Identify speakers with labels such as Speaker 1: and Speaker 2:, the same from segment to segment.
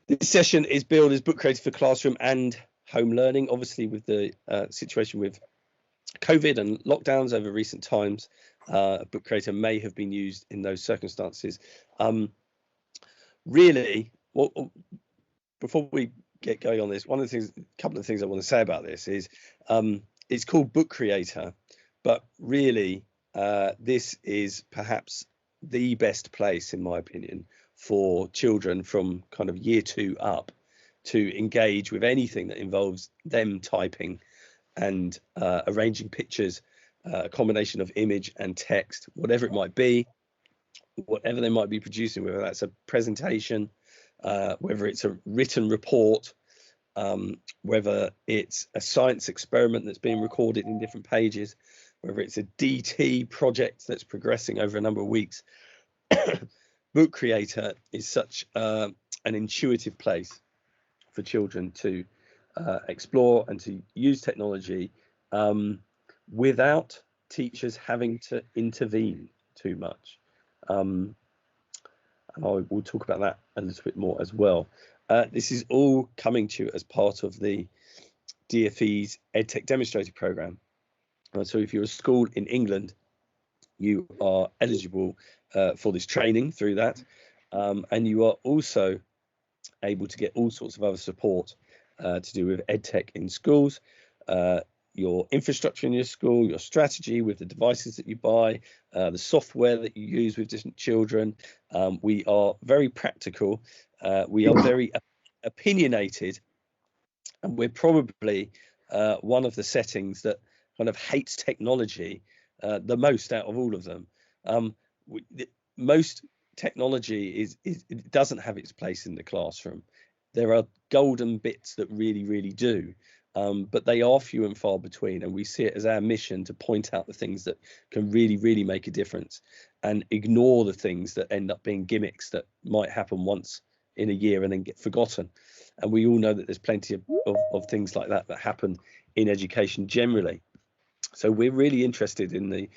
Speaker 1: This session is billed as Book Creator for classroom and home learning. Obviously, with the situation with COVID and lockdowns over recent times, Book Creator may have been used in those circumstances. Really, before we get going on this, couple of things I want to say about this is it's called Book Creator, but really this is perhaps the best place, in my opinion, for children from kind of year 2 up to engage with anything that involves them typing and arranging pictures, a combination of image and text, whatever it might be, whatever they might be producing, whether that's a presentation, whether it's a written report, whether it's a science experiment that's being recorded in different pages, whether it's a DT project that's progressing over a number of weeks. Book Creator is such an intuitive place for children to explore and to use technology without teachers having to intervene too much. And I will talk about that a little bit more as well. This is all coming to you as part of the DfE's EdTech demonstrator program. So if you're a school in England, you are eligible for this training through that, and you are also able to get all sorts of other support to do with EdTech in schools, your infrastructure in your school, your strategy with the devices that you buy, the software that you use with different children. We are very practical, we are very opinionated, and we're probably one of the settings that kind of hates technology the most out of all of them. Most technology it doesn't have its place in the classroom. There are golden bits that really do, but they are few and far between, and we see it as our mission to point out the things that can really make a difference and ignore the things that end up being gimmicks that might happen once in a year and then get forgotten. And we all know that there's plenty of things like that happen in education generally. So we're really interested in the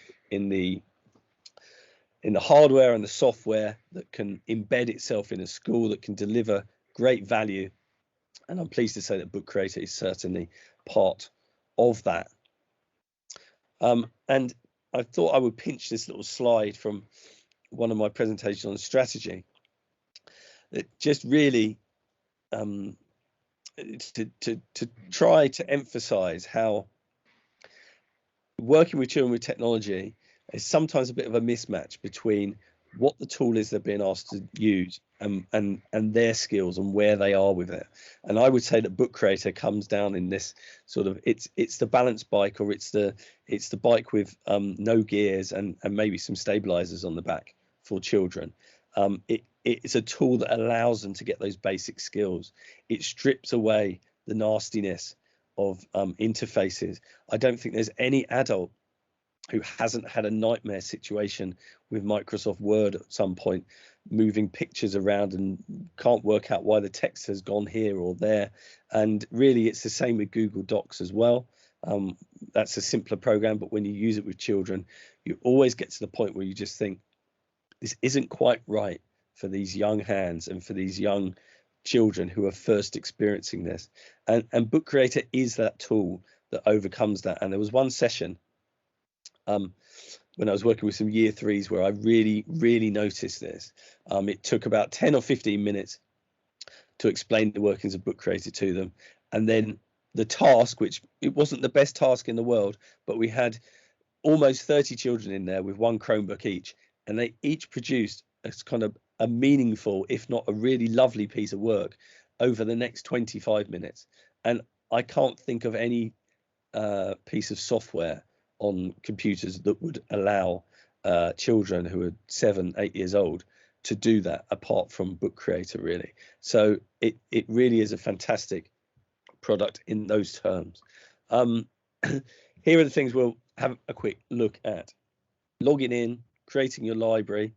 Speaker 1: hardware and the software that can embed itself in a school, that can deliver great value. And I'm pleased to say that Book Creator is certainly part of that. And I thought I would pinch this little slide from one of my presentations on strategy that just really to try to emphasize how working with children with technology is sometimes a bit of a mismatch between what the tool is they're being asked to use and their skills and where they are with it. And I would say that Book Creator comes down in this sort of it's the balance bike, or it's the bike with no gears and maybe some stabilizers on the back for children. It's a tool that allows them to get those basic skills. It strips away the nastiness of interfaces. I don't think there's any adult who hasn't had a nightmare situation with Microsoft Word at some point, moving pictures around and can't work out why the text has gone here or there. And really, it's the same with Google Docs as well. That's a simpler program, but when you use it with children, you always get to the point where you just think, this isn't quite right for these young hands and for these young children who are first experiencing this. And Book Creator is that tool that overcomes that. And there was one session when I was working with some year 3s where I really noticed this. It took about 10 or 15 minutes to explain the workings of Book Creator to them. And then the task, which it wasn't the best task in the world, but we had almost 30 children in there with one Chromebook each, and they each produced a kind of a meaningful, if not a really lovely piece of work over the next 25 minutes. And I can't think of any piece of software on computers that would allow children who are 7, 8 years old to do that, apart from Book Creator, really. So it really is a fantastic product in those terms. Here are the things we'll have a quick look at. Logging in, creating your library,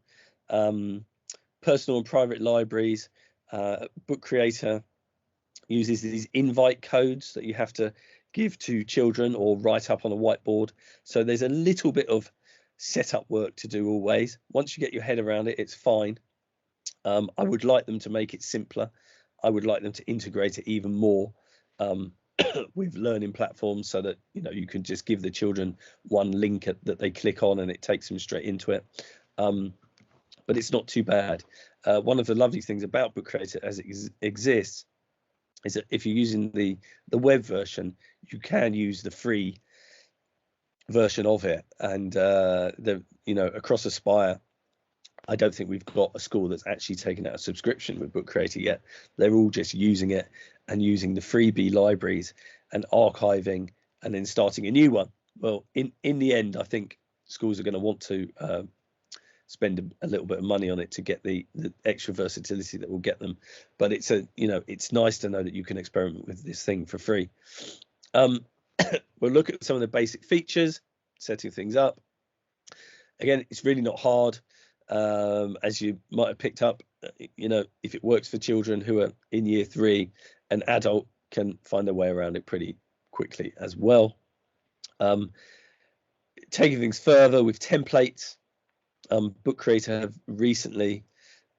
Speaker 1: personal and private libraries. Book Creator uses these invite codes that you have to give to children or write up on a whiteboard. So there's a little bit of setup work to do always. Once you get your head around it, it's fine. I would like them to make it simpler. I would like them to integrate it even more with learning platforms, so that you can just give the children one link that they click on and it takes them straight into it. But it's not too bad. One of the lovely things about Book Creator as it exists is that if you're using the web version, you can use the free version of it. And across Aspire, I don't think we've got a school that's actually taken out a subscription with Book Creator yet. They're all just using it and using the freebie libraries and archiving and then starting a new one. Well, in the end, I think schools are going to want to spend a little bit of money on it to get the extra versatility that will get them. But it's it's nice to know that you can experiment with this thing for free. We'll look at some of the basic features, setting things up. Again, it's really not hard. As you might have picked up, if it works for children who are in year 3, an adult can find their way around it pretty quickly as well. Taking things further with templates, Book Creator have recently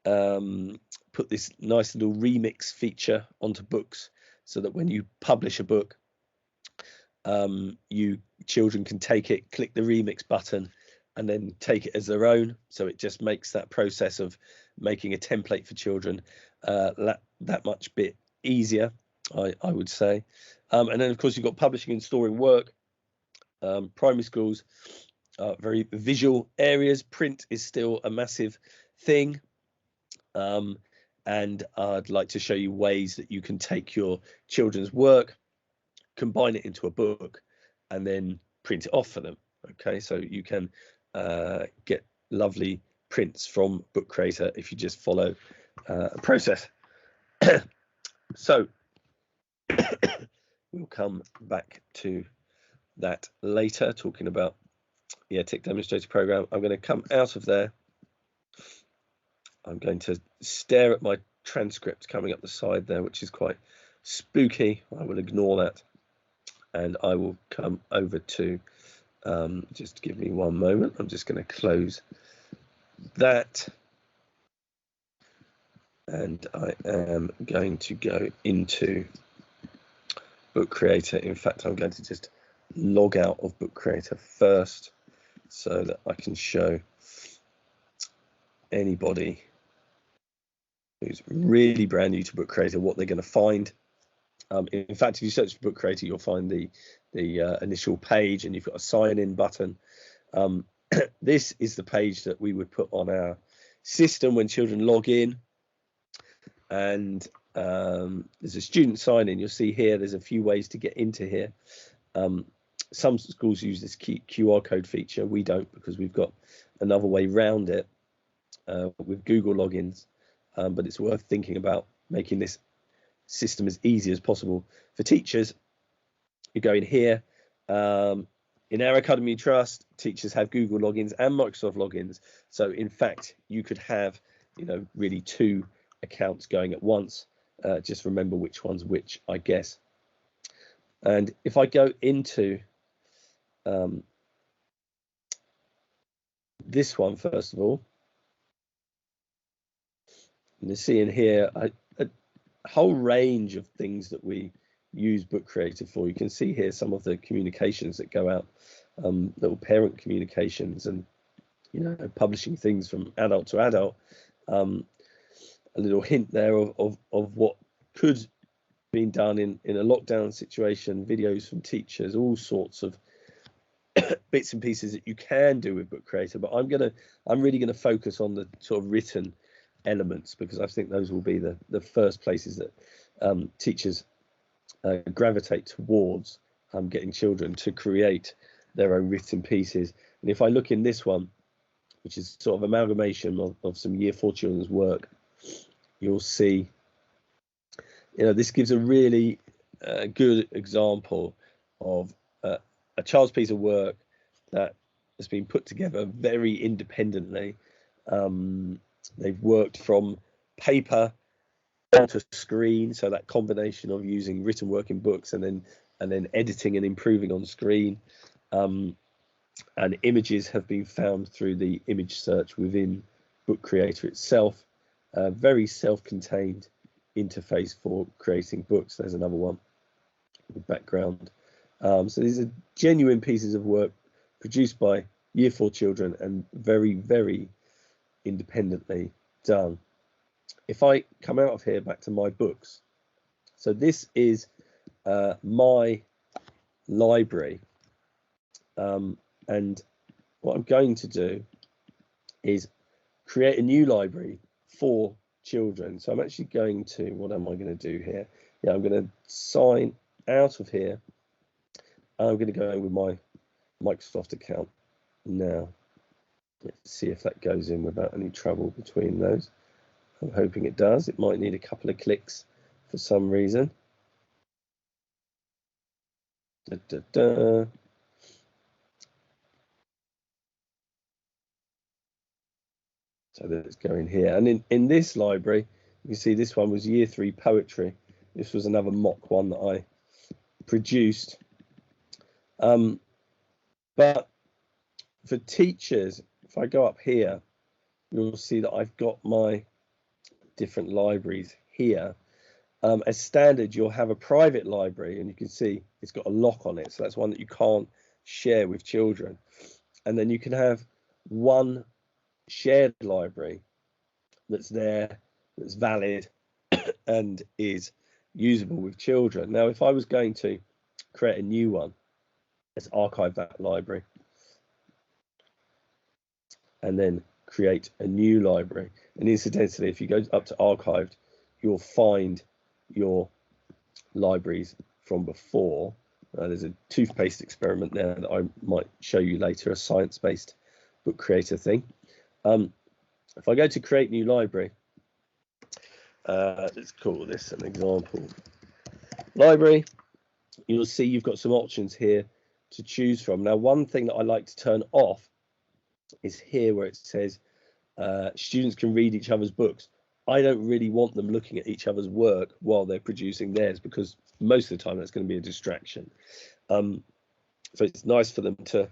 Speaker 1: put this nice little remix feature onto books, so that when you publish a book, children can take it, click the remix button, and then take it as their own. So it just makes that process of making a template for children that much bit easier, I would say. And then, of course, you've got publishing and storing work. Primary schools are very visual areas. Print is still a massive thing. And I'd like to show you ways that you can take your children's work, combine it into a book, and then print it off for them. Okay, so you can get lovely prints from Book Creator if you just follow a process. So we'll come back to that later, talking about the EdTech demonstrator program. I'm going to come out of there. I'm going to stare at my transcript coming up the side there, which is quite spooky. I will ignore that, and I will come over to just give me one moment. I'm just going to close that, and I am going to go into Book Creator. In fact, I'm going to just log out of Book Creator first, so that I can show anybody who's really brand new to Book Creator what they're going to find. In fact, if you search for Book Creator, you'll find the initial page, and you've got a sign in button. This is the page that we would put on our system when children log in, and there's a student sign in. You'll see here there's a few ways to get into here. Some schools use this QR code feature. We don't, because we've got another way round it with Google logins, but it's worth thinking about making this system as easy as possible for teachers. You go in here. In our Academy Trust, teachers have Google logins and Microsoft logins. So in fact, you could have, really 2 accounts going at once. Just remember which one's which, I guess. And if I go into this one, first of all, you see in here a whole range of things that we use Book Creator for. You can see here some of the communications that go out, little parent communications, and publishing things from adult to adult. A little hint there of what could have been done in a lockdown situation, videos from teachers, all sorts of bits and pieces that you can do with Book Creator. But I'm really gonna focus on the sort of written elements, because I think those will be the first places that teachers gravitate towards, getting children to create their own written pieces. And if I look in this one, which is sort of amalgamation of some year 4 children's work, you'll see, this gives a really good example of a child's piece of work that has been put together very independently. They've worked from paper onto screen, so that combination of using written work in books and then editing and improving on screen. And images have been found through the image search within Book Creator itself. Very self-contained interface for creating books. There's another one with background. So these are genuine pieces of work produced by Year 4 children and very, very independently done. If I come out of here back to my books, so this is my library, and what I'm going to do is create a new library for children. So I'm actually going to, what am I going to do here? Yeah, I'm going to sign out of here. I'm going to go in with my Microsoft account now. Let's see if that goes in without any trouble between those. I'm hoping it does. It might need a couple of clicks for some reason. So let's go in here. And in this library, you can see this one was Year 3 poetry. This was another mock one that I produced. But for teachers, if I go up here, you'll see that I've got my different libraries here. As standard, you'll have a private library, and you can see it's got a lock on it. So that's one that you can't share with children. And then you can have one shared library that's there, that's valid, and is usable with children. Now, if I was going to create a new one, let's archive that library and then create a new library. And incidentally, if you go up to archived, you'll find your libraries from before. There's a toothpaste experiment there that I might show you later, a science-based book creator thing. If I go to create new library, let's call this an example library. You'll see you've got some options here to choose from. Now, one thing that I like to turn off is here where it says students can read each other's books. I don't really want them looking at each other's work while they're producing theirs, because most of the time that's going to be a distraction. So it's nice for them to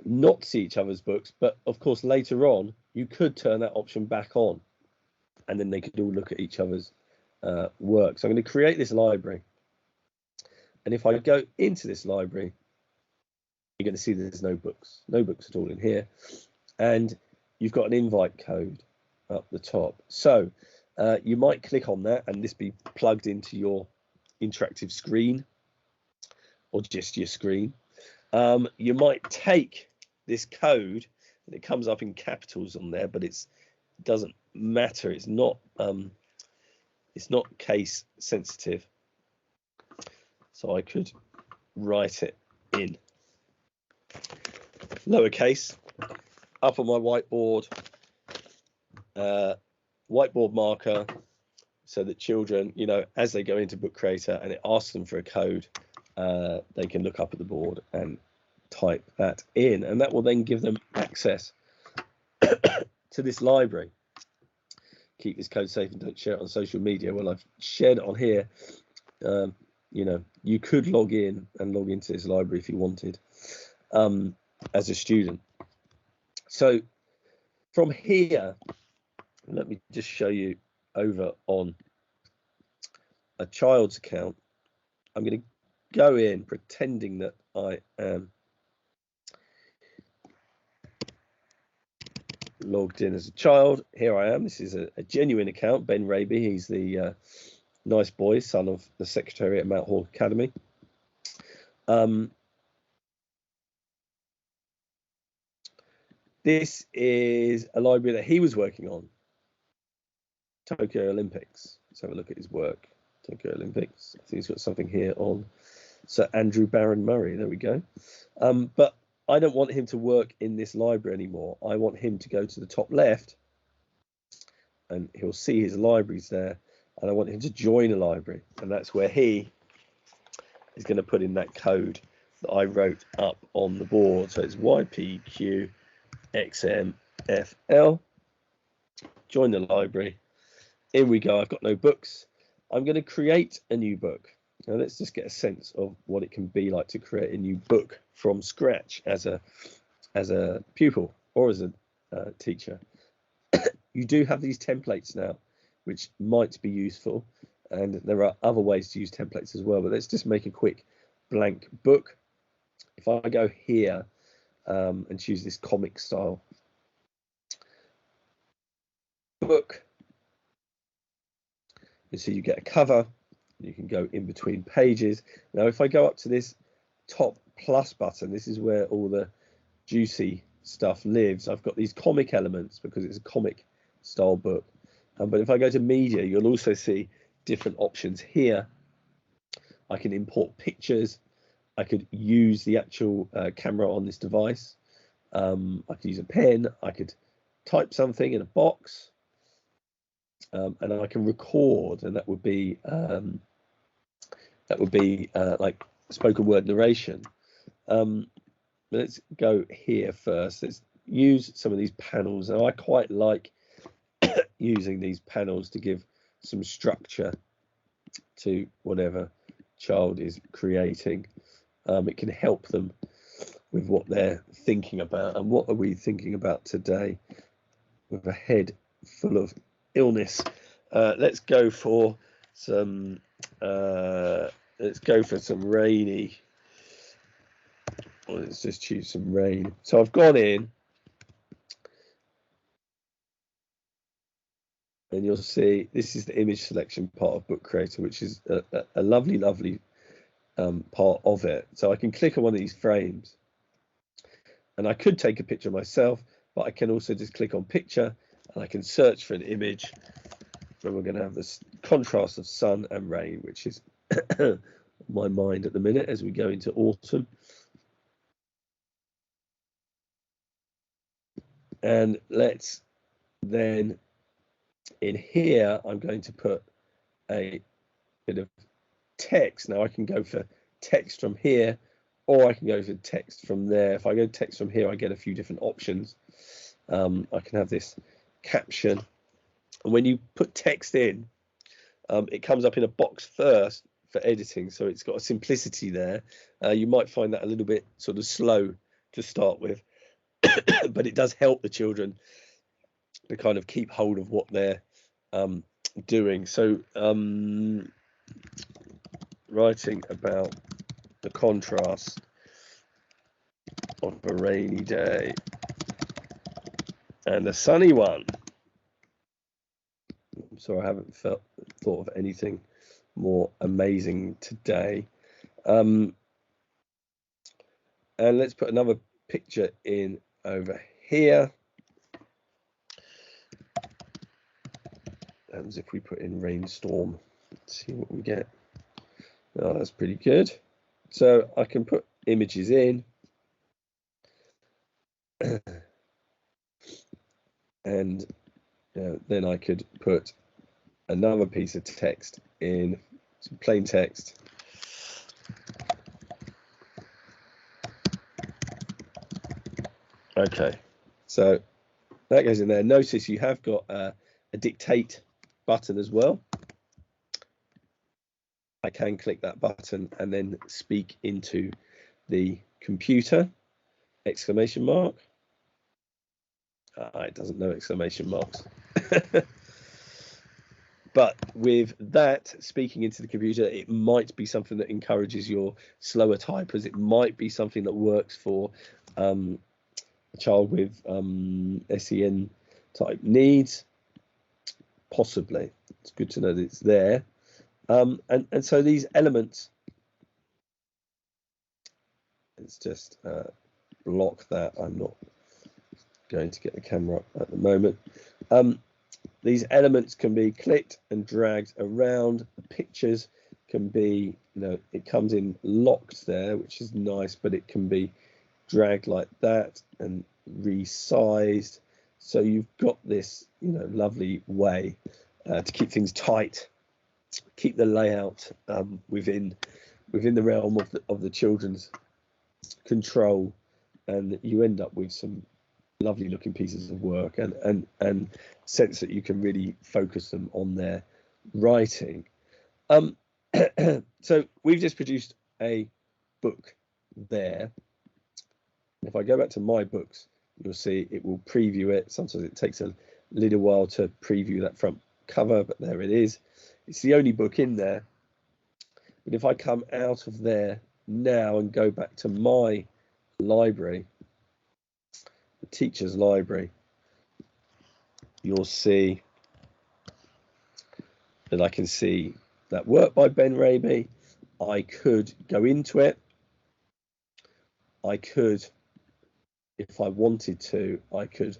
Speaker 1: not see each other's books, but of course later on you could turn that option back on and then they could all look at each other's work. So I'm going to create this library, and if I go into this library, you're going to see there's no books at all in here, and you've got an invite code up the top. So you might click on that and this be plugged into your interactive screen or just your screen. You might take this code, and it comes up in capitals on there, but it doesn't matter. It's not case sensitive. So I could write it in lowercase up on my whiteboard, whiteboard marker, so that children, you know, as they go into Book Creator and it asks them for a code, they can look up at the board and type that in, and that will then give them access to this library. Keep this code safe and don't share it on social media. Well, I've shared it on here. You know, you could log into this library if you wanted, as a student. So from here, let me just show you over on a child's account. I'm going to go in pretending that I am logged in as a child. Here I am. This is a genuine account. Ben Raby, he's the nice boy, son of the secretary at Mount Hawke Academy. This is a library that he was working on, Tokyo Olympics. Let's have a look at his work. Tokyo Olympics. I think he's got something here on Sir Andrew Barron Murray. There we go. But I don't want him to work in this library anymore. I want him to go to the top left, and he'll see his libraries there. And I want him to join a library, and that's where he is going to put in that code that I wrote up on the board. So it's YPQXMFL. Join the library. Here we go. I've got no books. I'm going to create a new book. Now let's just get a sense of what it can be like to create a new book from scratch as a pupil or as a teacher. You do have these templates now which might be useful. And there are other ways to use templates as well, but let's just make a quick blank book. If I go here and choose this comic style book, you see you get a cover. You can go in between pages. Now, if I go up to this top plus button, this is where all the juicy stuff lives. I've got these comic elements because it's a comic style book. But if I go to media, you'll also see different options here. I can import pictures. I could use the actual camera on this device. I could use a pen. I could type something in a box. And I can record, and that would be like spoken word narration. Let's go here first. Let's use some of these panels. Now, I quite like using these panels to give some structure to whatever child is creating. It can help them with what they're thinking about. And what are we thinking about today with a head full of illness? Let's go for some rainy. Let's just choose some rain. So I've gone in, and you'll see this is the image selection part of Book Creator, which is a lovely part of it. So I can click on one of these frames, and I could take a picture myself, but I can also just click on picture, and I can search for an image. And we're going to have this contrast of sun and rain, which is on my mind at the minute as we go into autumn. And let's then, in here, I'm going to put a bit of text. Now I can go for text from here, or I can go for text from there. If I go text from here, I get a few different options. I can have this caption. And when you put text in, it comes up in a box first for editing. So it's got a simplicity there. You might find that a little bit sort of slow to start with, but it does help the children to kind of keep hold of what they're doing. So writing about the contrast of a rainy day and a sunny one. I'm sorry, I haven't thought of anything more amazing today. And let's put another picture in over here. And if we put in rainstorm, let's see what we get. Oh, that's pretty good. So I can put images in. And then I could put another piece of text in, some plain text. Okay, so that goes in there. Notice you have got a dictate button as well. I can click that button and then speak into the computer, exclamation mark. It doesn't know exclamation marks. But with that, speaking into the computer, it might be something that encourages your slower typers. It might be something that works for a child with SEN type needs. Possibly. It's good to know that it's there. And so these elements, let's just block that. I'm not going to get the camera up at the moment. These elements can be clicked and dragged around. The pictures can be, it comes in locked there, which is nice, but it can be dragged like that and resized. So you've got this, lovely way to keep things tight, keep the layout within the realm of the children's control, and you end up with some lovely looking pieces of work and sense that you can really focus them on their writing. So we've just produced a book there. If I go back to my books, you'll see it will preview it. Sometimes it takes a little while to preview that front cover, but there it is. It's the only book in there. But if I come out of there now and go back to my library, the teacher's library, you'll see that I can see that work by Ben Raby. I could go into it. I could, if I wanted to, I could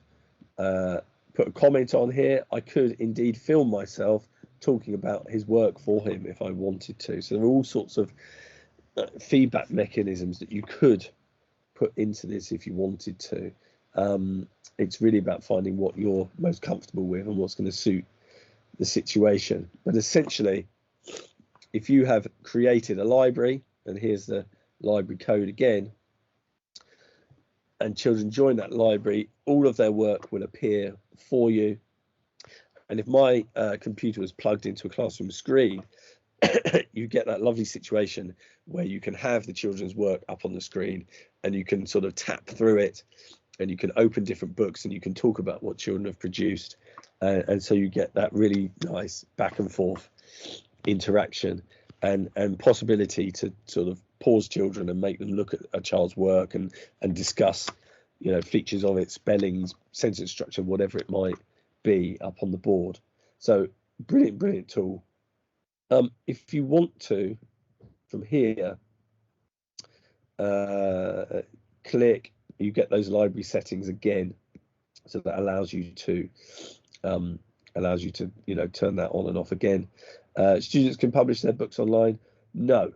Speaker 1: put a comment on here. I could indeed film myself talking about his work for him if I wanted to. So there are all sorts of feedback mechanisms that you could put into this if you wanted to. It's really about finding what you're most comfortable with and what's going to suit the situation. But essentially, if you have created a library, and here's the library code again, and children join that library, all of their work will appear for you. And if my computer was plugged into a classroom screen, you get that lovely situation where you can have the children's work up on the screen and you can sort of tap through it and you can open different books and you can talk about what children have produced. And so you get that really nice back and forth interaction and possibility to sort of pause children and make them look at a child's work and discuss, you know, features of it, spellings, sentence structure, whatever it might be up on the board. So brilliant tool. If you want to, from here, click, you get those library settings again. So that allows you to you know, turn that on and off again. Students can publish their books online. No,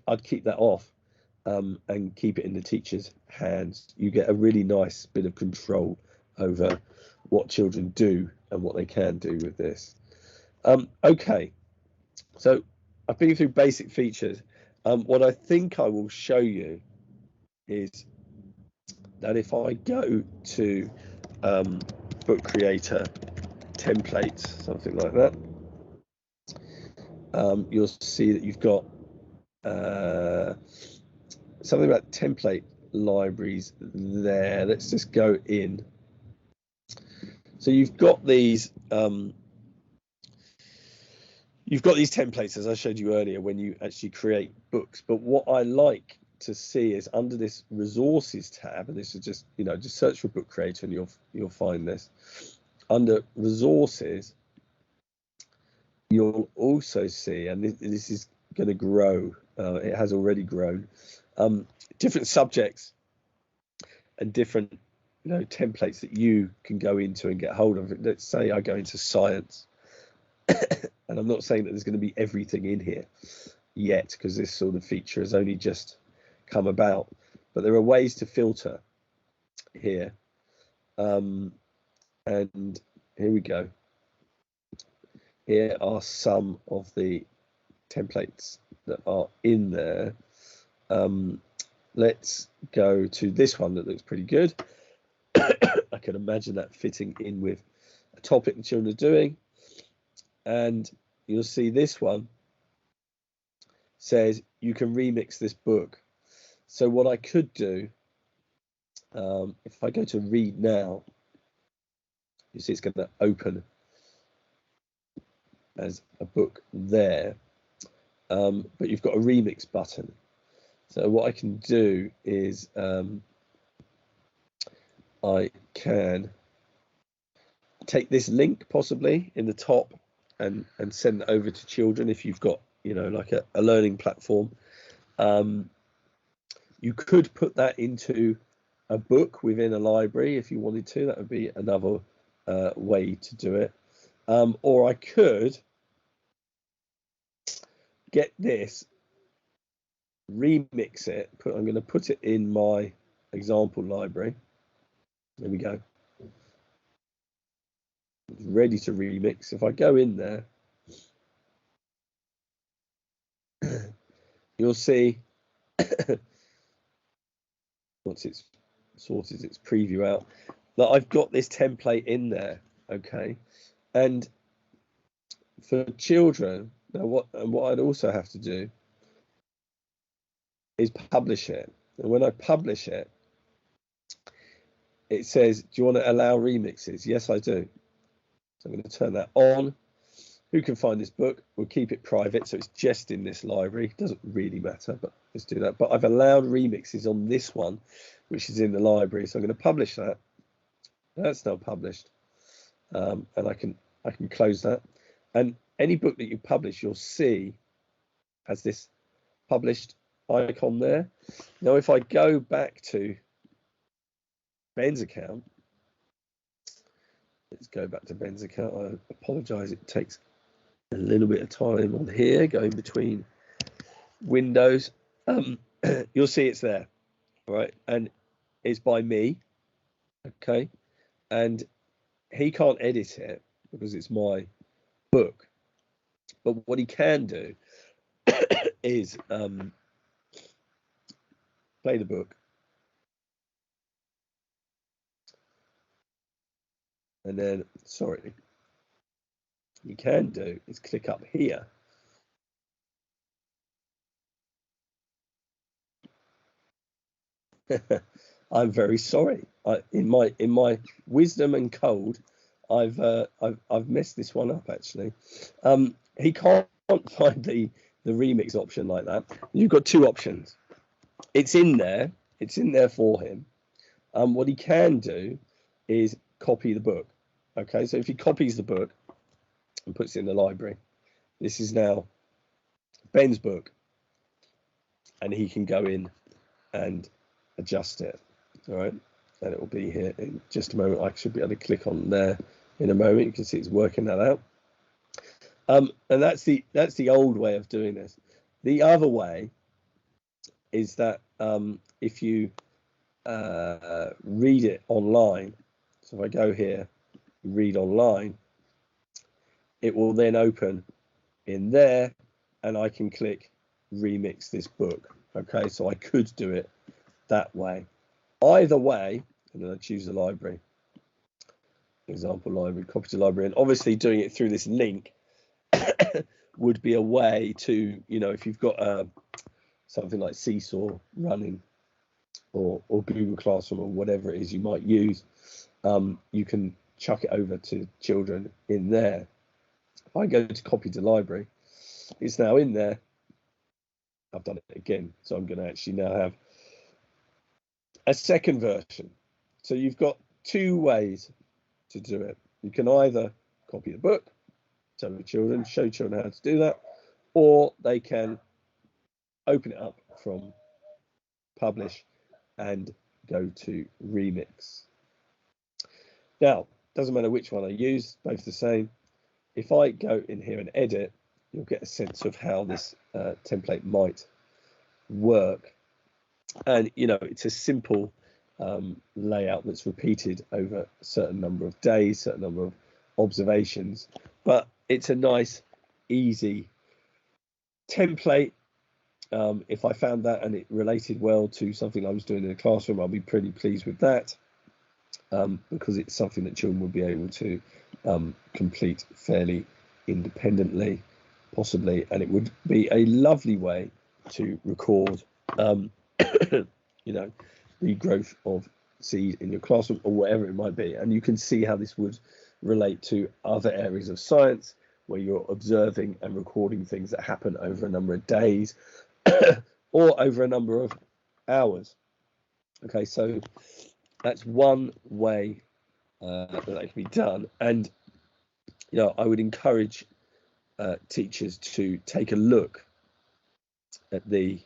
Speaker 1: I'd keep that off and keep it in the teacher's hands. You get a really nice bit of control over what children do and what they can do with this. Okay, so I've been through basic features. What I think I will show you is that if I go to book creator templates, something like that, you'll see that you've got something about template libraries there. Let's just go in. So you've got these templates, as I showed you earlier, when you actually create books. But what I like to see is under this resources tab, and this is just, you know, just search for book creator and you'll find this. Under resources, you'll also see, and this is going to grow, it has already grown, different subjects and different, you know, templates that you can go into and get hold of. Let's say I go into science, and I'm not saying that there's going to be everything in here yet, because this sort of feature has only just come about, but there are ways to filter here. And here we go. Here are some of the templates that are in there. Let's go to this one that looks pretty good. I can imagine that fitting in with a topic the children are doing. And you'll see this one says you can remix this book. So what I could do, if I go to read now, you see it's going to open as a book there, but you've got a remix button. So what I can do is I can take this link possibly in the top and send it over to children if you've got, you know, like a learning platform. You could put that into a book within a library if you wanted to. That would be another way to do it. Or I could get this, remix it. I'm going to put it in my example library. There we go. It's ready to remix. If I go in there, you'll see once it's sorted its preview out that I've got this template in there. Okay, and for children now, what I'd also have to do is publish it. And when I publish it, it says, do you want to allow remixes? Yes, I do. So I'm going to turn that on. who can find this book? We'll keep it private, so it's just in this library. Doesn't really matter, but let's do that. But I've allowed remixes on this one, which is in the library, so I'm going to publish that. That's now published, and I can close that. And any book that you publish, you'll see has this published icon there. Now, if I go back to Ben's account, let's go back to Ben's account. I apologize, it takes a little bit of time on here, going between windows. You'll see it's there, right? And it's by me, okay? And he can't edit it because it's my book. But what he can do is play the book. And then, sorry, you can do is click up here. I'm very sorry. In my wisdom and code, I've messed this one up actually. He can't find the remix option like that. You've got two options. It's in there. It's in there for him. What he can do is copy the book. Okay, so if he copies the book and puts it in the library, this is now Ben's book, and he can go in and adjust it. All right, and it will be here in just a moment. I should be able to click on there in a moment. You can see it's working that out. And that's the old way of doing this. The other way is that if you read it online, so if I go here, read online, it will then open in there, and I can click remix this book. Okay, so I could do it that way. Either way, and then I choose the library, example library, copy to library, and obviously doing it through this link would be a way to, you know, if you've got something like Seesaw running or Google Classroom or whatever it is you might use, you can chuck it over to children in there. If I go to copy to library, it's now in there. I've done it again, so I'm going to actually now have a second version. So you've got two ways to do it. You can either copy the book, tell the children, show children how to do that, or they can open it up from publish and go to remix. Now, doesn't matter which one I use, both the same. If I go in here and edit, you'll get a sense of how this template might work. And, you know, it's a simple layout that's repeated over a certain number of days, certain number of observations, but it's a nice, easy template. If I found that and it related well to something I was doing in the classroom, I'll be pretty pleased with that, because it's something that children would be able to complete fairly independently, possibly, and it would be a lovely way to record you know, the growth of seed in your classroom or whatever it might be. And you can see how this would relate to other areas of science where you're observing and recording things that happen over a number of days or over a number of hours. Okay, so that's one way that can be done. And, you know, I would encourage teachers to take a look at the,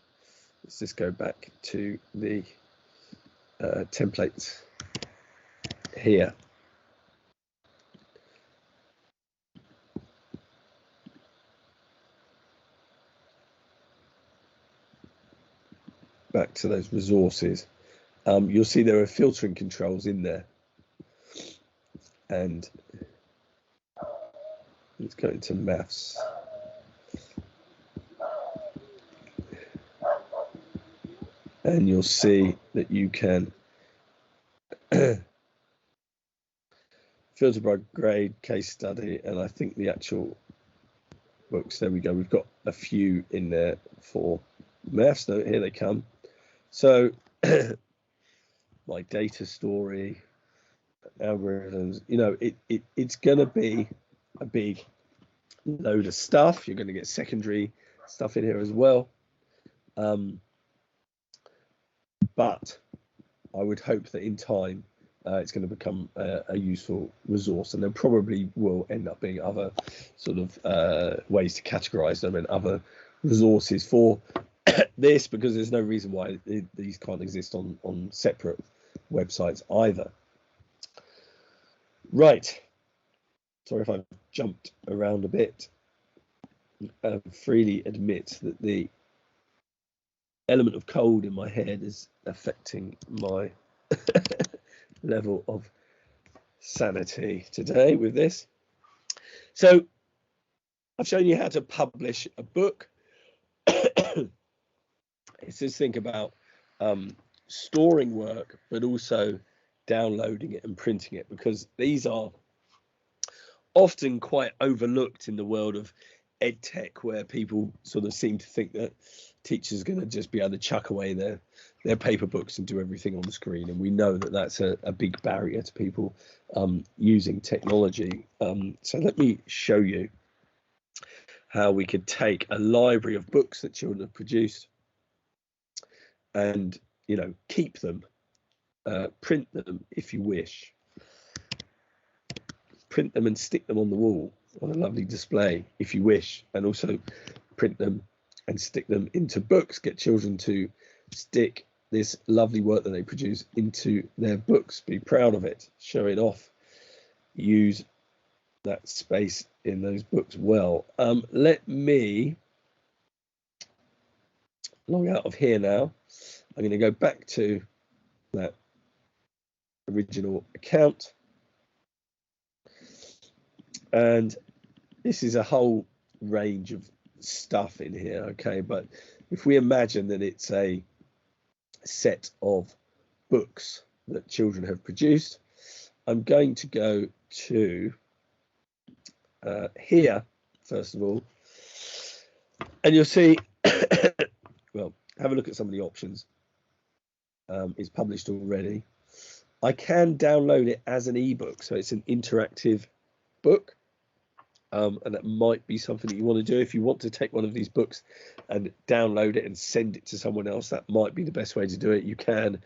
Speaker 1: let's just go back to the templates here. Back to those resources. You'll see there are filtering controls in there. And let's go into maths. And you'll see that you can filter by grade, case study, and I think the actual books. There we go. We've got a few in there for maths. No, here they come. So my data story, algorithms, you know, it's going to be a big load of stuff. You're going to get secondary stuff in here as well. But I would hope that in time it's going to become a useful resource, and there probably will end up being other sort of ways to categorize them and other resources for this, because there's no reason why these can't exist on separate websites either. Right. Sorry if I've jumped around a bit. I freely admit that the element of cold in my head is affecting my level of sanity today with this. So I've shown you how to publish a book. It's just think about storing work, but also downloading it and printing it, because these are often quite overlooked in the world of EdTech, where people sort of seem to think that teachers are going to just be able to chuck away their paper books and do everything on the screen. And we know that that's a big barrier to people using technology. So let me show you how we could take a library of books that children have produced and, you know, keep them, print them if you wish, print them and stick them on the wall on a lovely display if you wish, and also print them and stick them into books, get children to stick this lovely work that they produce into their books, be proud of it, show it off, use that space in those books well. Let me log out of here now. I'm going to go back to that original account, and this is a whole range of stuff in here, okay? But if we imagine that it's a set of books that children have produced, I'm going to go to here first of all, and you'll see well, have a look at some of the options. It's published already. I can download it as an ebook, so it's an interactive book, and that might be something that you want to do. If you want to take one of these books and download it and send it to someone else, that might be the best way to do it. You can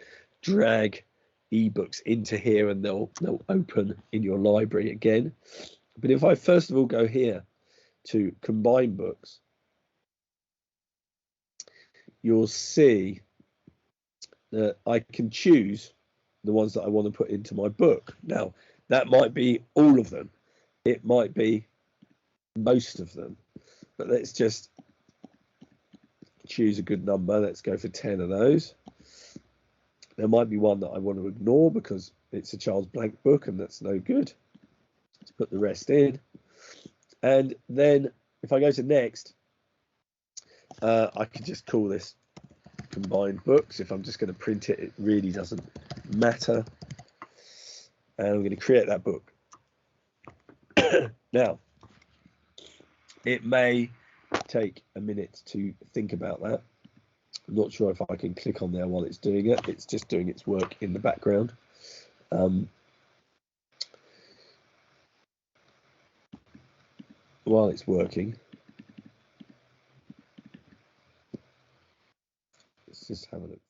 Speaker 1: drag ebooks into here and they'll open in your library again. But if I first of all go here to combine books, you'll see that I can choose the ones that I want to put into my book. Now, that might be all of them. It might be most of them. But let's just choose a good number. Let's go for 10 of those. There might be one that I want to ignore because it's a child's blank book and that's no good. Let's put the rest in. And then if I go to next, I could just call this combined books. If I'm just going to print it, it really doesn't matter. And I'm going to create that book. Now, it may take a minute to think about that. I'm not sure if I can click on there while it's doing it. It's just doing its work in the background. While it's working, let's just have a look